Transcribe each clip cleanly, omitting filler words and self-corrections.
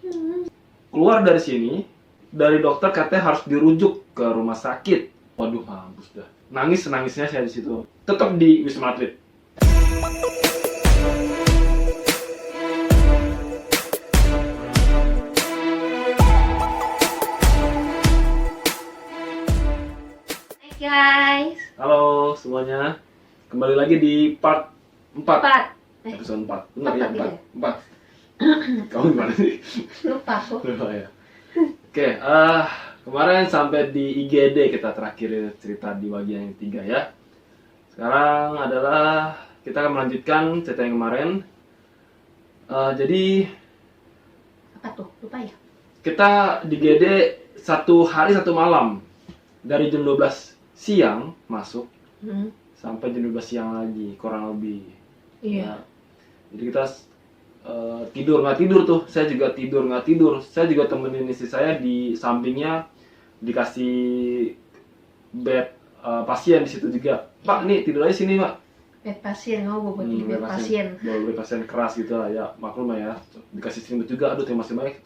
Keluar dari sini, dari dokter katanya harus dirujuk ke rumah sakit. Waduh, mampus dah. Nangis-nangisnya saya di situ. Tetap di Wisma Atlet. Hai guys. Halo semuanya. Kembali lagi di part 4. 4. Episode 4. Benar ya, 4. Empat, 4. Kamu gimana sih? Lupa aku. Lupa ya. Oke, kemarin sampai di IGD kita terakhir cerita di bagian yang 3 ya. Sekarang adalah kita akan melanjutkan cerita yang kemarin. Jadi Apa tuh? Lupa ya? kita di GD 1 hari 1 malam. Dari jam 12 siang masuk sampai jam 12 siang lagi, kurang lebih. Iya. Ya. Jadi kita tidur nggak tidur tuh, saya juga tidur nggak tidur. Saya juga temenin istri saya di sampingnya, dikasih bed pasien di situ juga. Pak, nih tidur aja sini pak. Bed pasien, kamu bawa di bed pasien. Bed pasien keras gitu lah ya, maklum lah ya. Dikasih selimut juga, aduh terima kasih banyak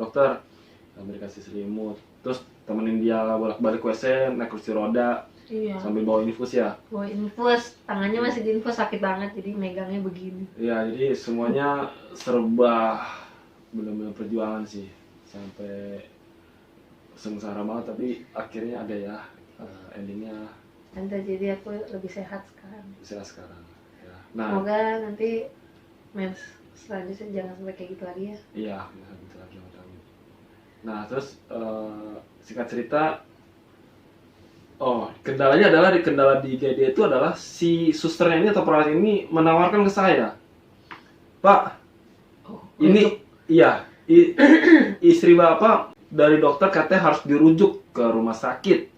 dokter. Sambil dikasih selimut, terus temenin dia bolak-balik WC, naik kursi roda, Iya. sambil bawa infus ya. Bawa infus, tangannya masih diinfus, sakit banget jadi megangnya begini. Ya, jadi semuanya serba benar-benar perjuangan sih, sampai sengsara banget, tapi akhirnya ada ya endingnya Tante, jadi aku lebih sehat sekarang. bisa sekarang. Ya. Nah, Semoga nanti mens selanjutnya jangan sampai kayak gitu lagi ya. iya, gitu lagi. Nah, terus singkat cerita, kendalanya adalah kendala di IGD itu adalah si susternya ini atau perawat ini menawarkan ke saya, Pak, ini iya istri bapak dari dokter katanya harus dirujuk ke rumah sakit,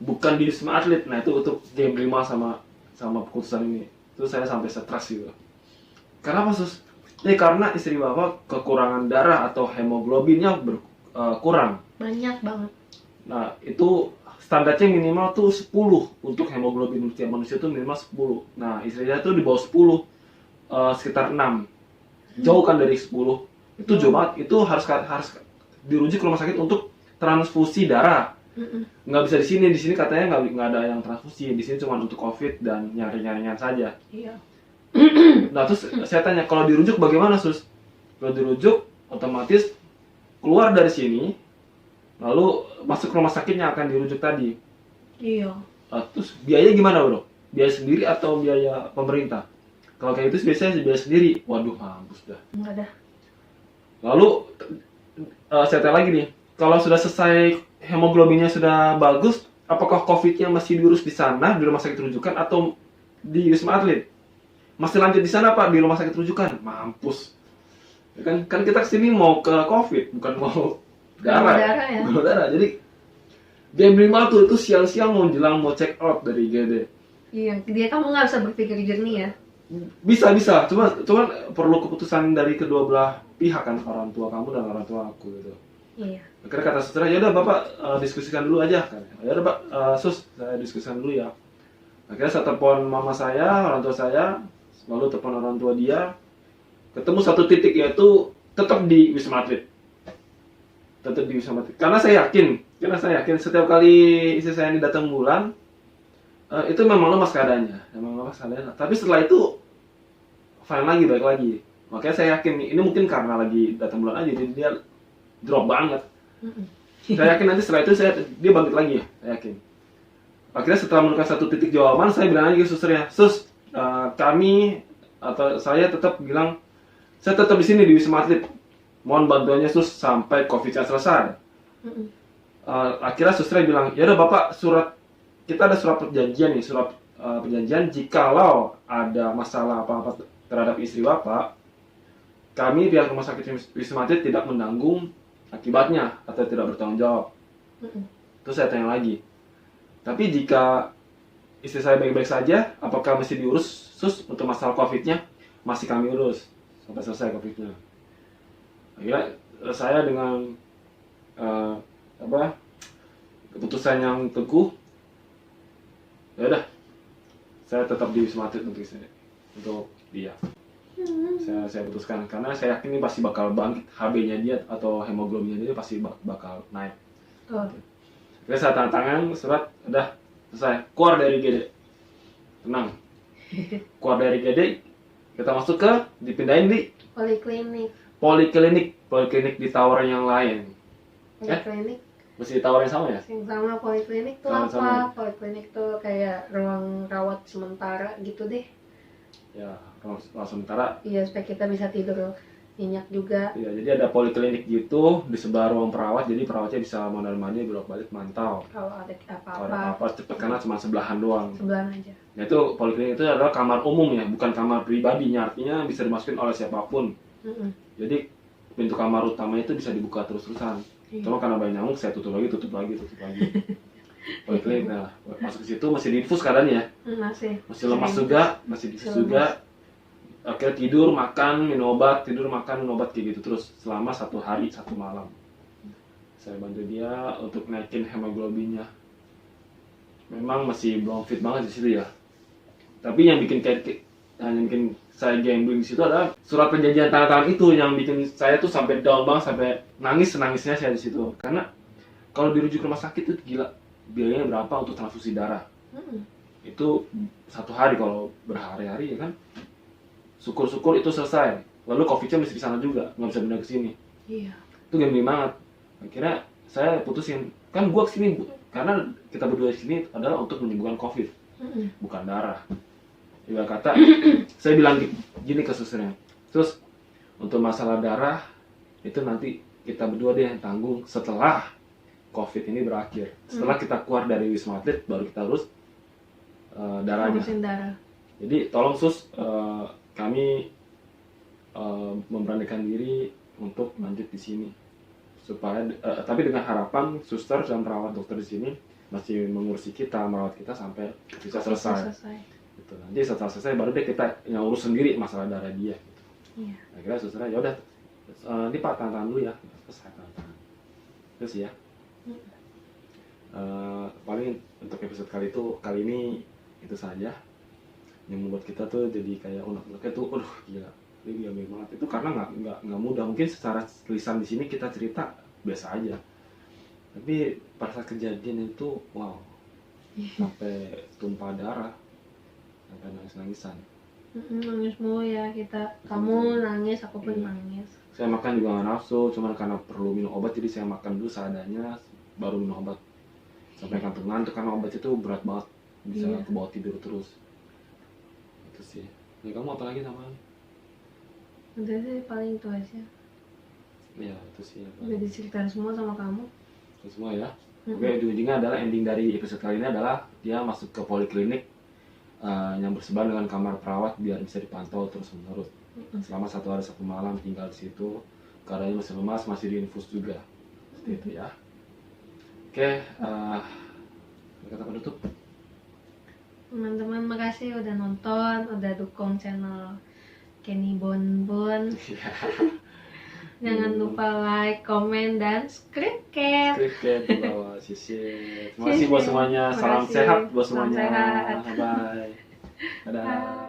bukan di Wisma Atlet. Nah, itu untuk game 5 sama keputusan ini. Itu saya sampai stres gitu. Kenapa sus? Ini karena istri bapak kekurangan darah atau hemoglobinnya kurang. Banyak banget. Nah, itu standarnya minimal tuh 10 untuk hemoglobin setiap manusia itu minimal 10. Nah, istri saya tuh di bawah 10, sekitar 6. Jauh kan dari 10. Itu jauh banget. Itu harus dirujuk ke rumah sakit untuk transfusi darah. Nggak bisa di sini. Di sini katanya nggak ada yang transfusi. Di sini cuma untuk COVID dan yang ringan-ringan saja. Iya. Nah, terus saya tanya, kalau dirujuk bagaimana sus? Kalau dirujuk otomatis keluar dari sini, lalu masuk ke rumah sakit yang akan dirujuk tadi. Iya. Terus biaya gimana bro? Biaya sendiri atau biaya pemerintah? Kalau kayak itu biasanya biaya sendiri. Waduh, mampus dah. Enggak ada. Lalu saya tanya lagi nih, kalau sudah selesai hemoglobinnya sudah bagus, apakah COVID-nya masih diurus di sana di rumah sakit rujukan atau di Wisma Atlet? Masih lanjut di sana pak, di rumah sakit rujukan? Mampus. Kan kita kesini mau ke COVID, bukan mau darah Ya. Mau darah. Jadi game 5 tuh itu siang-siang mau jelang mau check out dari IGD. Iya, dia kamu nggak bisa berpikir jernih ya. Bisa, cuman perlu keputusan dari kedua belah pihak kan, orang tua kamu dan orang tua aku gitu. Iya. Akhirnya kata suster, ya udah bapak diskusikan dulu aja kan. Ya udah pak, sus saya diskusikan dulu ya. Akhirnya saya telepon mama saya, orang tua saya, lalu telepon orang tua dia, ketemu satu titik, yaitu tetap di Wisma Atlet. Tetap di Wisma Atlet. Karena saya yakin setiap kali istri saya ini datang bulan, itu memang lemas keadaannya, Tapi setelah itu fine lagi, baik lagi. Makanya saya yakin ini mungkin karena lagi datang bulan aja, jadi dia drop banget. Saya yakin nanti setelah itu dia bangkit lagi ya, saya yakin. Akhirnya setelah menemukan satu titik jawaban, saya bilang lagi ke susternya, sus, kami atau saya tetap bilang, saya tetap di sini di Wisma Atlet. Mohon bantuannya sus sampai COVID-nya selesai. Akhirnya susternya bilang, ya udah bapak, kita ada surat perjanjian nih, perjanjian jikalau ada masalah apa-apa terhadap istri bapak, kami pihak rumah sakit Wisma Atlet tidak menanggung akibatnya atau tidak bertanggung jawab. Terus saya tanya lagi, tapi jika istri saya baik-baik saja, apakah mesti diurus sus untuk masalah COVID-nya? Masih kami urus sampai selesai COVID-nya. Akhirnya saya dengan keputusan yang teguh, ya udah, saya tetap di Wisma Atlet untuk dia. Saya putuskan karena saya yakin ini pasti bakal bangkit, HB-nya dia atau hemoglobinnya dia pasti bakal naik. Oh. Oke, saya tanda tangan surat, udah selesai, keluar dari GD, tenang, keluar dari GD, kita masuk ke dipindahin di poliklinik di tower yang lain. Poliklinik Mesti di tower yang sama ya? yang sama. Poliklinik tuh Sama-sama. apa? Poliklinik tuh kayak ruang rawat sementara gitu deh. Ya, langsung sementara. Iya, supaya kita bisa tidur nyenyak juga. Ya, jadi ada poliklinik gitu di sebelah ruang perawat, jadi perawatnya bisa mondar-mandir bolak-balik mantau. Kalau ada Kalau ada apa-apa apa cepet karena cuma sebelahan doang. sebelahan aja. Nah itu poliklinik itu adalah kamar umum ya, bukan kamar pribadinya, artinya bisa dimasukin oleh siapapun. Jadi pintu kamar utama itu bisa dibuka terus-terusan. Iya. Cuma karena banyak nyamuk saya tutup lagi. Poliklinik, nah masuk ke situ masih diinfus keadaannya ya. Masih lemas juga, masih diinfus juga. Akhirnya tidur, makan, minum obat, kayak gitu terus selama 1 hari 1 malam. Saya bantu dia untuk naikin hemoglobinnya. Memang masih belum fit banget di situ ya. Tapi yang bikin saya gambling di situ adalah surat perjanjian tanda tangan itu yang bikin saya tuh sampai down banget, sampai nangisnya saya di situ. Karena kalau dirujuk ke rumah sakit itu gila, biayanya berapa untuk transfusi darah? Itu 1 hari, kalau berhari-hari ya kan. Syukur-syukur itu selesai. Lalu COVID-nya masih di sana juga, nggak bisa pindah ke sini. Iya. Itu gambling banget. Akhirnya saya putusin, kan gua kesini karena kita berdua di sini adalah untuk menyembuhkan COVID, bukan darah. Ibarat kata, saya bilang gini ke susternya, terus untuk masalah darah itu nanti kita berdua deh yang tanggung setelah COVID ini berakhir. Setelah kita keluar dari Wisma Atlet, baru kita urus darahnya. Darah. Jadi tolong sus, kami memberanikan diri untuk lanjut di sini, supaya tapi dengan harapan suster dan perawat dokter di sini masih mengurusi kita, merawat kita sampai bisa selesai. Gitu. Nanti setelah selesai baru deh kita yang urus sendiri masalah darah dia. Gitu. Iya. Akhirnya susternya ya udah, ini Pak tangan dulu ya, selesai tangan. Terus ya. Paling untuk episode kali ini itu saja yang membuat kita tuh jadi kayak unek-uneknya tuh, gila, ini gila banget. Itu karena nggak mudah. Mungkin secara lisan di sini kita cerita biasa aja, tapi pada saat kejadian itu wow, sampai tumpah darah, sampai nangis-nangisan. Nangis mulu ya kita. Kamu nangis, aku pun nangis. Saya makan juga nggak nafsu, cuman karena perlu minum obat jadi saya makan dulu seadanya, baru minum obat. Sampai ngantuk-ngantuk karena obat itu berat banget, bisa kebawa tidur terus. Itu sih. Ya kamu apa lagi namanya? Udah sih, paling itu aja. Ya itu sih. Udah diceritain semua sama kamu. Itu semua ya. Oke, ujung-ujungnya adalah ending dari episode kali ini adalah dia masuk ke poliklinik yang berseberangan dengan kamar perawat biar bisa dipantau terus-menerus. Selama 1 hari 1 malam tinggal di situ, keadaannya masih lemas, masih diinfus juga. Seperti itu ya. Oke, kata penutup. Teman-teman, makasih udah nonton, udah dukung channel Kenny Bonbon. Jangan lupa like, komen, dan subscribe. Subscribe di bawah sisir. Terima kasih buat semuanya. Salam sehat buat semuanya. Salam sehat. Bye. Dadah.